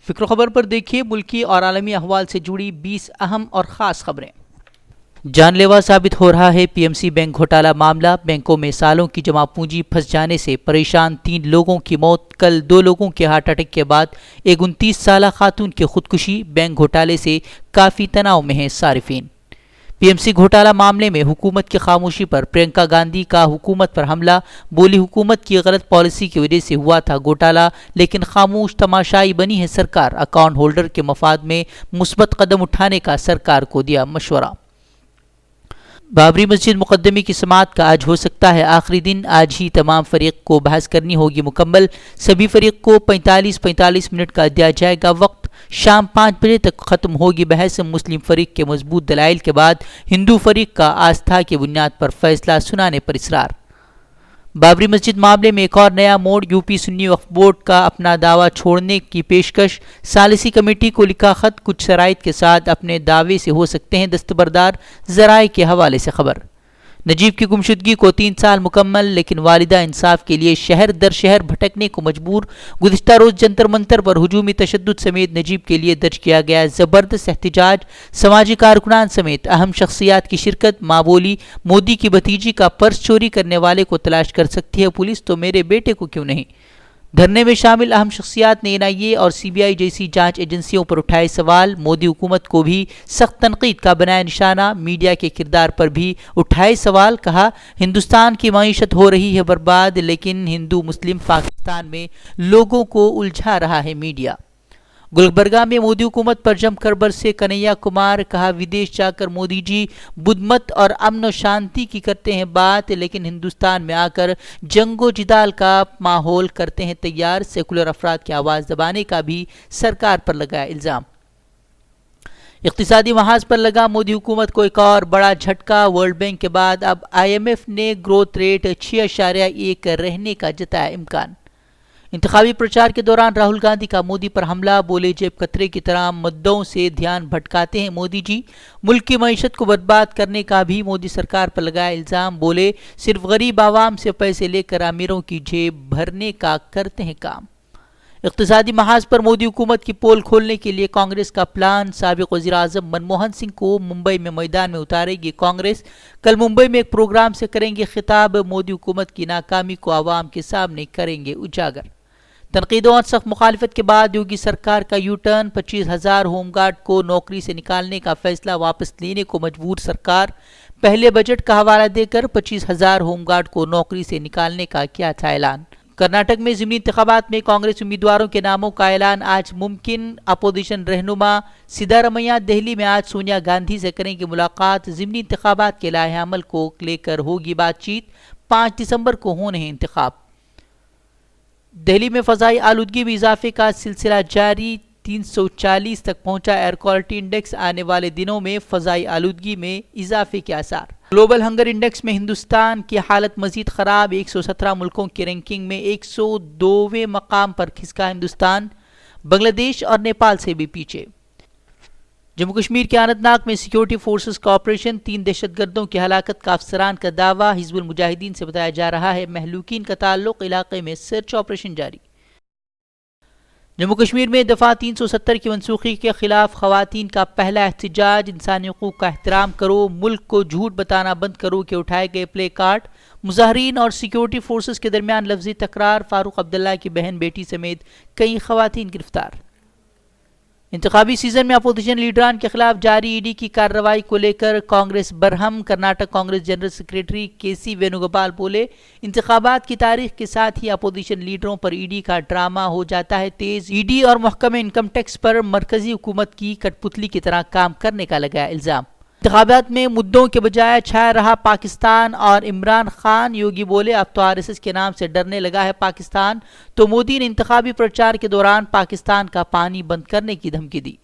فکر خبر پر دیکھیے ملکی اور عالمی احوال سے جڑی 20 اہم اور خاص خبریں۔ جان لیوا ثابت ہو رہا ہے پی ایم سی بینک گھوٹالہ معاملہ، بینکوں میں سالوں کی جمع پونجی پھنس جانے سے پریشان 3 لوگوں کی موت، کل 2 لوگوں کے ہارٹ اٹیک کے بعد ایک 29 سالہ خاتون کی خودکشی، بینک گھوٹالے سے کافی تناؤ میں ہیں صارفین۔ پی ایم سی گھوٹالہ معاملے میں حکومت کی خاموشی پر پرینکا گاندھی کا حکومت پر حملہ، بولی حکومت کی غلط پالیسی کی وجہ سے ہوا تھا گھوٹالہ لیکن خاموش تماشائی بنی ہے سرکار، اکاؤنٹ ہولڈر کے مفاد میں مثبت قدم اٹھانے کا سرکار کو دیا مشورہ۔ بابری مسجد مقدمے کی سماعت کا آج ہو سکتا ہے آخری دن، آج ہی تمام فریق کو بحث کرنی ہوگی مکمل، سبھی فریق کو 45 منٹ کا دیا جائے گا وقت، شام 5 بجے تک ختم ہوگی بحث، مسلم فریق کے مضبوط دلائل کے بعد ہندو فریق کا آستھا کی بنیاد پر فیصلہ سنانے پر اصرار۔ بابری مسجد معاملے میں ایک اور نیا موڑ، یو پی سنی وقف بورڈ کا اپنا دعویٰ چھوڑنے کی پیشکش، ثالثی کمیٹی کو لکھا خط، کچھ شرائط کے ساتھ اپنے دعوے سے ہو سکتے ہیں دستبردار، ذرائع کے حوالے سے خبر۔ نجیب کی گمشدگی کو 3 سال مکمل، لیکن والدہ انصاف کے لیے شہر در شہر بھٹکنے کو مجبور، گزشتہ روز جنتر منتر پر ہجومی تشدد سمیت نجیب کے لیے درج کیا گیا زبردست احتجاج، سماجی کارکنان سمیت اہم شخصیات کی شرکت، ماں بولی مودی کی بھتیجی کا پرس چوری کرنے والے کو تلاش کر سکتی ہے پولیس تو میرے بیٹے کو کیوں نہیں؟ دھرنے میں شامل اہم شخصیات نے این آئی اے اور سی بی آئی جیسی جانچ ایجنسیوں پر اٹھائے سوال، مودی حکومت کو بھی سخت تنقید کا بنایا نشانہ، میڈیا کے کردار پر بھی اٹھائے سوال، کہا ہندوستان کی معیشت ہو رہی ہے برباد لیکن ہندو مسلم پاکستان میں لوگوں کو الجھا رہا ہے میڈیا۔ گلبرگہ میں مودی حکومت پر جم کر برسے کنہیا کمار، کہا ودیش جا کر مودی جی بدھ مت اور امن و شانتی کی کرتے ہیں بات لیکن ہندوستان میں آ کر جنگ و جدال کا ماحول کرتے ہیں تیار، سیکولر افراد کی آواز دبانے کا بھی سرکار پر لگایا الزام۔ اقتصادی محاذ پر لگا مودی حکومت کو ایک اور بڑا جھٹکا، ورلڈ بینک کے بعد اب آئی ایم ایف نے گروتھ ریٹ 6.1 رہنے کا جتایا امکان۔ انتخابی پرچار کے دوران راہل گاندھی کا مودی پر حملہ، بولے جیب کترے کی طرح مدعوں سے دھیان بھٹکاتے ہیں مودی جی، ملک کی معیشت کو برباد کرنے کا بھی مودی سرکار پر لگایا الزام، بولے صرف غریب عوام سے پیسے لے کر امیروں کی جیب بھرنے کا کرتے ہیں کام۔ اقتصادی محاذ پر مودی حکومت کی پول کھولنے کے لیے کانگریس کا پلان، سابق وزیر اعظم منموہن سنگھ کو ممبئی میں میدان میں اتارے گی کانگریس، کل ممبئی میں ایک پروگرام سے کریں گے خطاب، مودی حکومت کی ناکامی کو عوام کے سامنے کریں گے اجاگر۔ تنقیدوں اور سخت مخالفت کے بعد یوگی سرکار کا یو ٹرن، 25,000 ہوم گارڈ کو نوکری سے نکالنے کا فیصلہ واپس لینے کو مجبور سرکار، پہلے بجٹ کا حوالہ دے کر 25,000 ہوم گارڈ کو نوکری سے نکالنے کا کیا تھا اعلان۔ کرناٹک میں ضمنی انتخابات میں کانگریس امیدواروں کے ناموں کا اعلان آج ممکن، اپوزیشن رہنما سدھارمیہ دہلی میں آج سونیا گاندھی سے کریں گے ملاقات، ضمنی انتخابات کے لائحہ عمل کو لے کر ہوگی بات چیت، 5 دسمبر کو ہونے ہیں انتخاب۔ دہلی میں فضائی آلودگی میں اضافے کا سلسلہ جاری، 340 تک پہنچا ایئر کوالٹی انڈیکس، آنے والے دنوں میں فضائی آلودگی میں اضافے کے آثار۔ گلوبل ہنگر انڈیکس میں ہندوستان کی حالت مزید خراب، 117 ملکوں کی رینکنگ میں 102ویں مقام پر کھسکا ہندوستان، بنگلہ دیش اور نیپال سے بھی پیچھے۔ جموں کشمیر کے اننت ناگ میں سیکیورٹی فورسز کا آپریشن، 3 دہشت گردوں کی ہلاکت کا افسران کا دعویٰ، حزب المجاہدین سے بتایا جا رہا ہے مہلوکین کا تعلق، علاقے میں سرچ آپریشن جاری۔ جموں کشمیر میں دفعہ 370 کی منسوخی کے خلاف خواتین کا پہلا احتجاج، انسانی حقوق کا احترام کرو، ملک کو جھوٹ بتانا بند کرو کے اٹھائے گئے پلے کارڈ، مظاہرین اور سیکیورٹی فورسز کے درمیان لفظی تکرار، فاروق عبداللہ کی بہن بیٹی سمیت کئی خواتین گرفتار۔ انتخابی سیزن میں اپوزیشن لیڈران کے خلاف جاری ای ڈی کی کارروائی کو لے کر کانگریس برہم، کرناٹک کانگریس جنرل سیکریٹری کے سی وینوگوپال بولے انتخابات کی تاریخ کے ساتھ ہی اپوزیشن لیڈروں پر ای ڈی کا ڈرامہ ہو جاتا ہے تیز، ای ڈی اور محکمہ انکم ٹیکس پر مرکزی حکومت کی کٹ پتلی کی طرح کام کرنے کا لگایا الزام۔ انتخابات میں مدعوں کے بجائے چھایا رہا پاکستان اور عمران خان، یوگی بولے اب تو آر ایس ایس کے نام سے ڈرنے لگا ہے پاکستان، تو مودی نے انتخابی پرچار کے دوران پاکستان کا پانی بند کرنے کی دھمکی دی۔